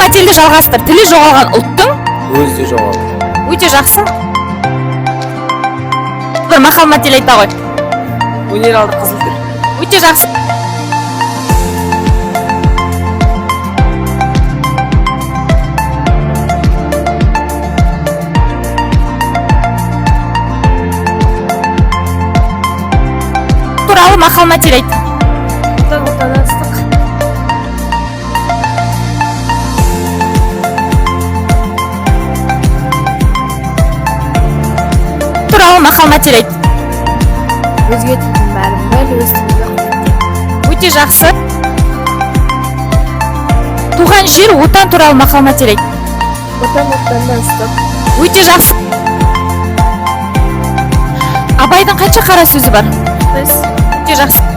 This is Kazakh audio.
мәтелді жалғастыр. Тілі жоғалған ұлттың өзі де жоғалды. өте жақсы. Бір мақал мәтел айта ғой. Өнер алды қызыл тіл. Өте жақсы. Туралы мақал мәтел айт. Отанастық. Туралы мақал мәтел айт. Өзге тілдің бәрін біл, өз тіліңді. Өте жақсы. Туған жер, отан туралы мақал мәтел айт. Отан отаннан ыстық. Өте жақсы. Абайдың қанша қара сөзі бар? Біз Өте жақсы.